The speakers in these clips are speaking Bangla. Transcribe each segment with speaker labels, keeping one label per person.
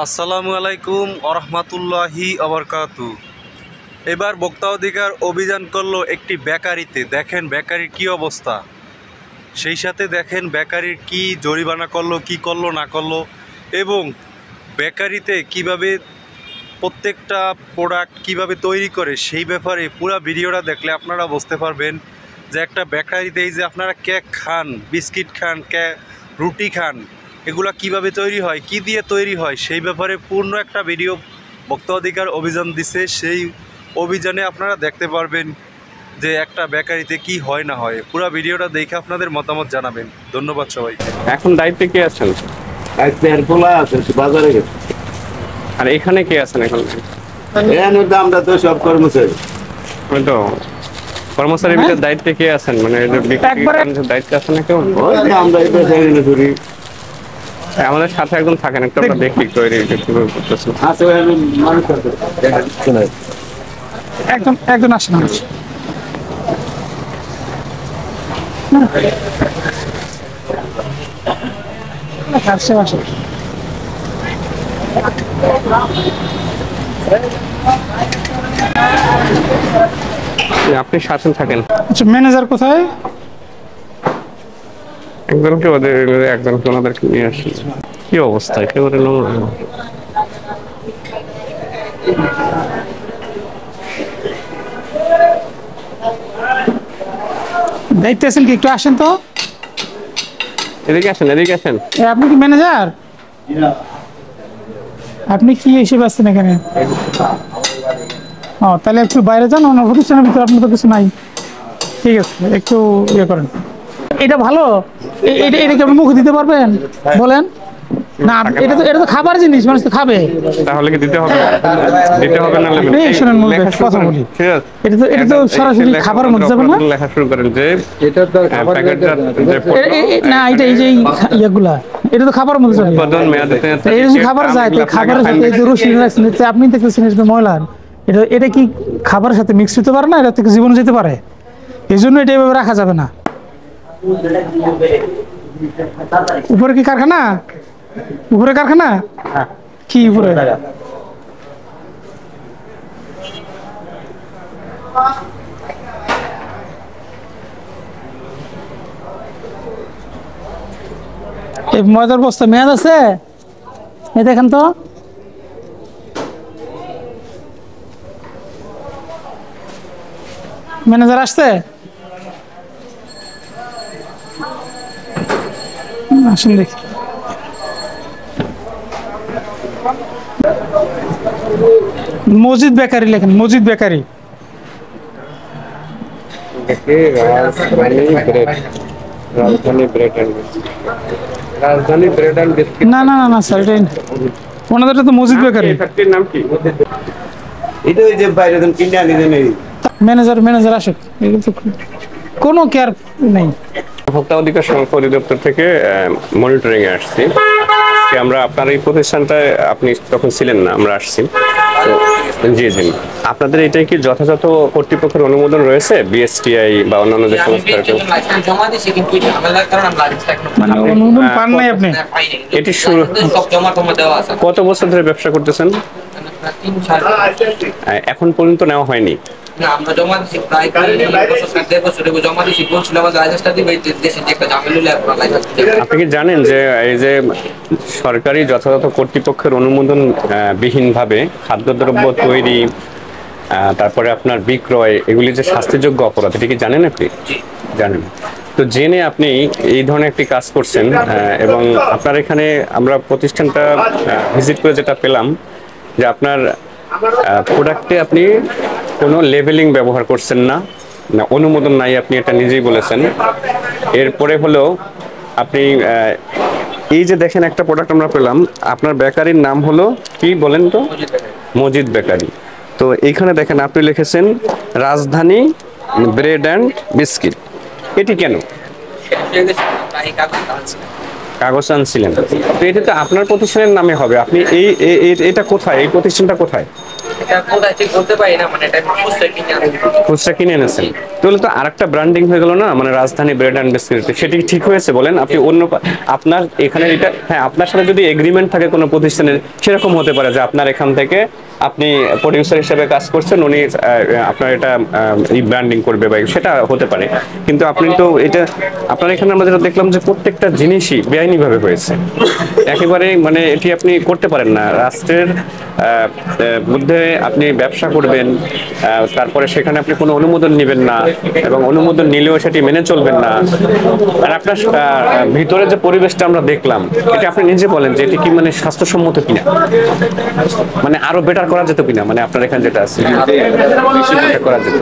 Speaker 1: আসসালামু আলাইকুম ওরহমাতুল্লাহি আবরকাতু। এবার ভোক্তা অধিকার অভিযান করলো একটি বেকারিতে। দেখেন বেকারির কি অবস্থা, সেই সাথে দেখেন বেকারির কি জরিমানা করলো, কি করলো না করলো, এবং বেকারিতে কিভাবে প্রত্যেকটা প্রোডাক্ট কিভাবে তৈরি করে সেই ব্যাপারে পুরো ভিডিওটা দেখলে আপনারা বুঝতে পারবেন যে একটা বেকারিতে এই যে আপনারা কেক খান, বিস্কিট খান, রুটি খান, এগুলা কিভাবে তৈরি হয়, কি দিয়ে তৈরি হয়, সেই ব্যাপারে পূর্ণ একটা ভিডিও ভোক্তা অধিকার অভিযান দিছে। সেই অভিযানে আপনারা দেখতে পারবেন যে একটা বেকারিতে কি হয় না হয়। পুরো ভিডিওটা দেখে আপনাদের মতামত জানাবেন। ধন্যবাদ সবাইকে।
Speaker 2: এখন দায়িত্বে কে আছেন?
Speaker 3: বাজারে গেছে।
Speaker 2: আর এখানে কে আছেন এখন?
Speaker 3: আমরা তো সব কর্মচারী।
Speaker 2: ওই তো কর্মচারীর ভিতরে দায়িত্বে কে আছেন? মানে দায়িত্বে আছেন না কেউ?
Speaker 3: আমরা এই পেশায় করি।
Speaker 2: আমাদের সাথে একজন থাকেন, একটু আমরা দেখি তৈরি কিভাবে করতেছেন।
Speaker 3: আছে মানুষ আছে।
Speaker 4: একদম একজন আসেন
Speaker 2: আপনি সাথে থাকেন।
Speaker 4: আচ্ছা, ম্যানেজার কোথায়?
Speaker 2: একজনকে একজনকে ওনাদেরকে নিয়ে আসেন। কি অবস্থা একেবারে নোংরা।
Speaker 4: দায়িত্বে আছেন কি? একটু আসেন তো।
Speaker 2: এদিকে আসেন, এদিকে আসেন।
Speaker 4: আপনি কি ম্যানেজার? আপনি কি হিসেবে আসছেন এখানে? ও, তাহলে একটু বাইরে যান, অন্য প্রতিষ্ঠানের ভিতরে আপনার তো কিছু নাই। ঠিক আছে, একটু ইয়ে করেন। এটা ভালো, এটা কি আপনি মুখে দিতে পারবেন? বলেন না, এটা তো খাবার জিনিস, মানুষ তো খাবে।
Speaker 2: তাহলে কি দিতে হবে? দিতে হবে না?
Speaker 4: শোনেন কথা বলি, এটা তো সরাসরি খাবারের মধ্যে যাবে না।
Speaker 2: লেখা শুরু করেন যে
Speaker 3: এটা তো
Speaker 4: না, এটা এই যে ইয়েগুলা, এটা তো খাবারের মধ্যে যাবে।
Speaker 2: উৎপাদন মেয়াদে
Speaker 4: এটা যদি খাবার যায়, তো খাবারের সাথে এই যে রসুন আপনি দেখতেছেন এটা ময়লা, এটা কি খাবারের সাথে মিক্স হতে পারে না? এটা থেকে জীবন যেতে পারে, এই জন্য এটা এভাবে রাখা যাবে না। উপরে কি কারখানা? উপরে কারখানা কি উপরে? এই ময়দার বস্তা মেয়াদ আছে, এই দেখেন তো। ম্যানেজার আসছে? আসুন দেখি। মসজিদ বেকারি লেখেন, মসজিদ বেকারি।
Speaker 2: রাজধানী ব্রেড এন্ড বিস্কিট।
Speaker 4: না না না না স্যার, এটা ওনাদেরটা তো মসজিদ বেকারি।
Speaker 2: ফ্যাক্টরির নাম কি?
Speaker 3: এটা ওই যে বাইরে কিনে আনি দেন।
Speaker 4: ম্যানেজার আসুক, কোনো কেয়ার নেই।
Speaker 2: ভোক্তা অধিকার সংরক্ষণ অধিদপ্তর থেকে মনিটরিং এ আসছি। আজকে আমরা আপনার এই প্রতিষ্ঠানটায়, আপনি তখন ছিলেন না, আমরা আসছি। জি জি, আপনাদের এটাই কি যথাযথ কর্তৃপক্ষের অনুমোদন রয়েছে? বিএসটিআই বা অন্যান্য যে সংস্থার
Speaker 5: জমা দিয়েছি, কিন্তু ঝামেলার কারণে আমরা লাইসেন্সটা এখনো
Speaker 4: অনুমোদন পান নাই আপনি?
Speaker 5: পাইনি।
Speaker 2: এটি শুরু
Speaker 5: সব জমা দেওয়া আছে।
Speaker 2: কত বছর ধরে ব্যবসা করতেছেন?
Speaker 5: 3-4
Speaker 2: এখন পর্যন্ত নেওয়া হয়নি?
Speaker 5: না, আমরা জমা দিয়েছি প্রায় 1.5 বছর জমা দিয়েছি। বলছিল আমাদের লাইসেন্সটা দিবে, দেশে যে একটা ঝামেলা হলে লাইসেন্স।
Speaker 2: আপনি কি জানেন যে এই যে সরকারি যথাযথ কর্তৃপক্ষের অনুমোদন বিহীনভাবে খাদ্যদ্রব্য তৈরি, তারপরে আপনার বিক্রয়, এগুলি যে শাস্তিযোগ্য অপরাধ, এটা কি জানেন আপনি? জানেন। তো জেনে আপনি এই ধরনের একটি কাজ করছেন, এবং আপনার এখানে আমরা প্রতিষ্ঠানটা ভিজিট করে যেটা পেলাম যে আপনার প্রোডাক্টে আপনি কোনো লেবেলিং ব্যবহার করছেন না, অনুমোদন নাই, আপনি এটা নিজেই বলেছেন। এরপরে হলো আপনি এই যে দেখেন একটা প্রোডাক্ট আমরা পেলাম, আপনার বেকারির নাম হলো কি বলেন তো? মজিদ বেকারি। তো এইখানে দেখেন আপনি লিখেছেন রাজধানী ব্রেড অ্যান্ড বিস্কিট। এটি কেন? কাগজ আনছিলেন? তো এটা তো আপনার প্রতিষ্ঠানের নামে হবে। আপনি এটা কোথায়, এই প্রতিষ্ঠানটা কোথায়?
Speaker 5: এটা কোথায় ঠিক বলতে পারি না, মানে এটা আমি খুচরা কিনে আনছি।
Speaker 2: খুচরা কিনে এনেছেন, তাহলে তো আরেকটা ব্র্যান্ডিং হয়ে গেল না, মানে রাজধানী ব্রেড অ্যান্ড বিস্কিট, সেটি কি ঠিক হয়েছে বলেন? আপনি অন্য আপনার এখানে এটা, হ্যাঁ আপনার সাথে যদি এগ্রিমেন্ট থাকে কোনো প্রতিষ্ঠানের, সেরকম হতে পারে যে আপনার এখান থেকে আপনি প্রডিউসার হিসেবে কাজ করছেন, উনি আপনার এটা ব্র্যান্ডিং করবে বা সেটা হতে পারে, কিন্তু আপনি তো এটা আপনার এখানে আমরা যেটা দেখলাম যে প্রত্যেকটা জিনিসই বেআইনিভাবে হয়েছে একেবারে, মানে এটি আপনি করতে পারেন না। রাষ্ট্রের মধ্যে আপনি ব্যবসা করবেন, তারপরে সেখানে আপনি কোনো অনুমোদন নেবেন না, এবং অনুমোদন নিলেও সেটি মেনে চলবেন না। আর আপনার ভিতরে যে পরিবেশটা আমরা দেখলাম, এটা আপনি নিজে বলেন যে এটি কি মানে স্বাস্থ্যসম্মত কিনা, মানে আরো বেটার করা যেত কিনা, মানে আপনার এখানে যেটা আছে বেশি better করা যেত।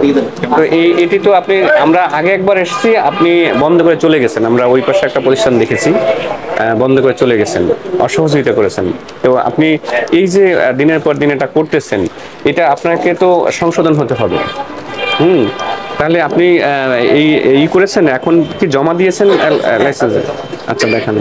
Speaker 2: তো এটি তো আপনি, আমরা আগে একবার এসেছি, আপনি বন্ধ করে চলে গেছেন, আমরা ওই পাশে একটা প্রতিষ্ঠান দেখেছি, বন্ধ করে চলে গেছেন, অসহযোগিতা করেছেন। তো আপনি এই যে দিনের পর দিন এটা করতেছেন, এটা আপনাকে তো সংশোধন হতে হবে। তাহলে আপনি এই করেছেন, এখন কি জমা দিয়েছেন লাইসেন্স? আচ্ছা দেখান।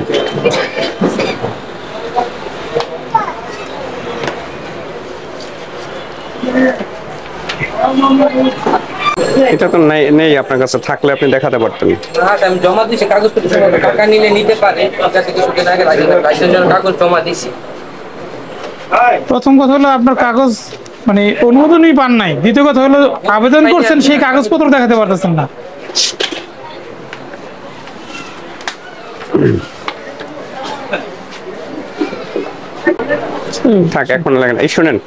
Speaker 2: এটা তো নেই আপনার কাছে, থাকলে আপনি দেখাতে পারতেন।
Speaker 5: হ্যাঁ, আমি জমা দিছি কাগজপত্র সব, টাকা নিলে নিতে পারে, ঠিক আছে, কিছুদিন আগে লাইসেন্সের কাগজ জমা দিছি।
Speaker 4: প্রথম কথা হলো আপনার কাগজ মানে অনুমোদনই পান নাই, দ্বিতীয় কথা হলো আবেদন করছেন সেই কাগজপত্র দেখাতে পারতেছেন না।
Speaker 2: থাক, এখন লাগেন, এই শুনেন,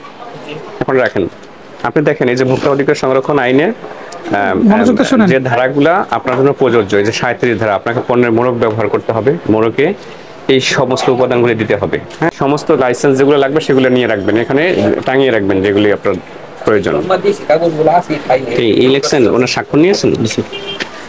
Speaker 2: এখন রাখেন। আপনি দেখেন এই যে ভোক্তা অধিকার সংরক্ষণ আইনে
Speaker 4: মনোযোগ দিয়ে শুনেন।
Speaker 2: যে ধারাগুলা আপনার জন্য প্রযোজ্য, এই যে 37 ধারা, আপনাকে পণ্যের মোড়ক ব্যবহার করতে হবে, মোড়কে এই সমস্ত উপাদানগুলি দিতে হবে। হ্যাঁ, সমস্ত লাইসেন্স যেগুলো লাগবে সেগুলো নিয়ে রাখবেন, এখানে টাঙিয়ে রাখবেন যেগুলি আপনার প্রয়োজন।
Speaker 5: জমা দিছি কাগজগুলো আছে, খাইলে
Speaker 2: এই ইলেকশন ওনার স্বাক্ষর নিয়েছেন?